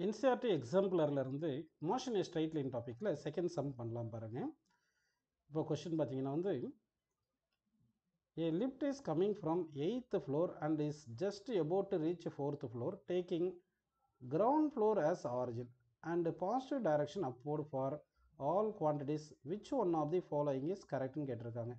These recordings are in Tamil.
NCERT எக்ஸாம்பிளர்லேருந்து மோஷன் ஏ ஸ்ட்ரைட் லைன் டாப்பிக்கில் செகண்ட் சம் பண்ணலாம் பாருங்கள். இப்போ கொஷின் பார்த்தீங்கன்னா வந்து a lift is coming from 8th floor and is just about to reach 4th floor taking ground floor as origin and positive direction upward for all quantities which one of the following is correctனு கேட்டிருக்காங்க.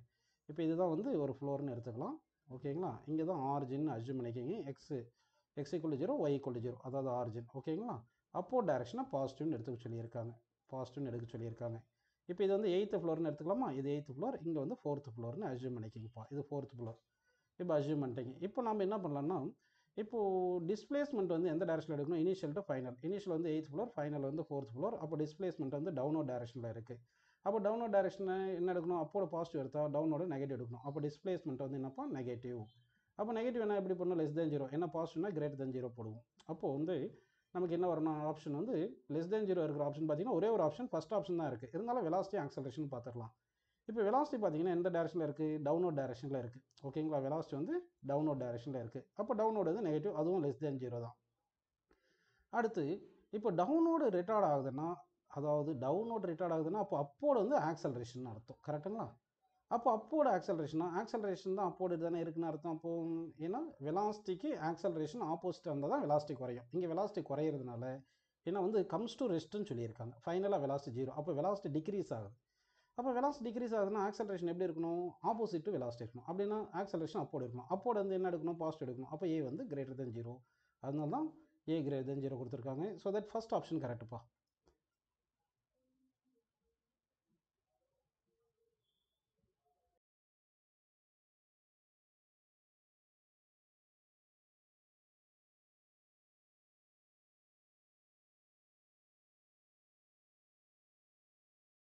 இப்போ இதுதான் வந்து ஒரு ஃப்ளோர்னு எடுத்துக்கலாம். ஓகேங்களா, இங்கே தான் ஆரிஜின் அஸ்யூம் பண்ணிக்கிங்க. X equal to 0, y equal to 0, அதாவது ஆரிஜின். ஓகேங்களா, அப்போது டைரக்ஷனை பாசிட்டிவ்னு எடுத்துக்க சொல்லியிருக்காங்க. இப்போ இது வந்து 8th ஃப்ளோர்னு எடுத்துக்கலாமா? இது 8th ஃப்ளோர், இங்கே வந்து 4th ஃப்ளோர்னு அஸ்யூம் பண்ணிக்கிங்கப்பா. இது 4th ஃப்ளோர். இப்போ அஸ்யூம் பண்ணிட்டீங்க. இப்போ நம்ம என்ன பண்ணலாம்னா, இப்போது டிஸ்பிளேஸ்மெண்ட் வந்து எந்த டேரக்ஷனில் எடுக்கணும்? Initial to final. இனிஷியல் வந்து 8th ஃப்ளோர், ஃபைனல் வந்து 4th ஃப்ளோர். அப்போ டிஸ்பிளேஸ்மெண்ட் வந்து டவுனோட் டைரக்ஷனில் இருக்குது. அப்போ டவுனோட் டைரக்ஷனை என்ன எடுக்கணும்? அப்போட பாசிட்டிவ் எடுத்தால் டவுனோட நெகட்டிவ் எடுக்கணும். அப்போ டிஸ்பிளேஸ்மெண்ட் வந்து என்னப்பா? நெகட்டிவ். அப்போ நெகட்டிவ் என்ன எப்படி பண்ணணும்? Less than 0. என்ன பாசிட்டிவ்னா கிரேட்டர் தேன் 0 போடுவோம். அப்போது வந்து நமக்கு என்ன வரணும்? ஆப்ஷன் வந்து லெஸ் தேன் 0 இருக்கிற ஆப்ஷன் பார்த்தீங்கன்னா ஒரே ஒரு ஆப்ஷன், ஃபஸ்ட் ஆப்ஷன் தான் இருக்குது. இருந்தாலும் வெலாசிட்டி ஆக்சலரேஷன் பார்த்துடலாம். இப்போ வெலாசிட்டி பார்த்தீங்கன்னா எந்த டேரக்ஷனில் இருக்குது? டவுனோட் டைரக்ஷனில் இருக்குது. ஓகேங்களா, வெலாசிட்டி வந்து டவுனோட் டைரக்ஷனில் இருக்குது. அப்போ டவுனோடு வந்து நெகட்டிவ், அதுவும் லெஸ் தேன் 0 தான். அடுத்து இப்போ டவுனோடு ரிட்டார்ட் ஆகுதுன்னா, அதாவது டவுனோடு ரிட்டார்ட் ஆகுதுன்னா அப்போ அப்போடு வந்து ஆக்சலரேஷன் அர்த்தம். கரெக்டுங்களா? அப்போ அப்போட ஆக்சலரேஷன் தான் அப்போடு தானே இருக்குன்னு அர்த்தம். அப்போ ஏன்னா வெலாசிட்டிக்கு ஆக்சலரேஷன் ஆப்போசிட்டாக இருந்தால் தான் வெலாசிட்டி குறையும். இங்கே வெலாசிட்டி குறையிறதுனால ஏன்னா வந்து கம்ஸ் டு ரெஸ்ட்டுன்னு சொல்லியிருக்காங்க. ஃபைனலாக வெலாசிட்டி 0. அப்போ வெலாசிட்டி டிக்ரீஸ் ஆகுது. அப்போ வெலாசிட்டி டிக்ரீஸ் ஆகுதுன்னா ஆக்சலரேஷன் எப்படி இருக்கணும்? ஆப்போசிட் டு வெலாசிட்டி இருக்கணும். அப்படின்னா ஆக்சலரேஷன் அப்போடு இருக்கணும். அப்போடு வந்து என்ன எடுக்கணும்? பாசிட்டிவ் எடுக்கணும். அப்போ ஏ வந்து கிரேட்டர் தென் 0. அதனால தான் ஏ கிரேட்டர் தென் 0 கொடுத்துருக்காங்க. So that first option கரெக்டுப்பா.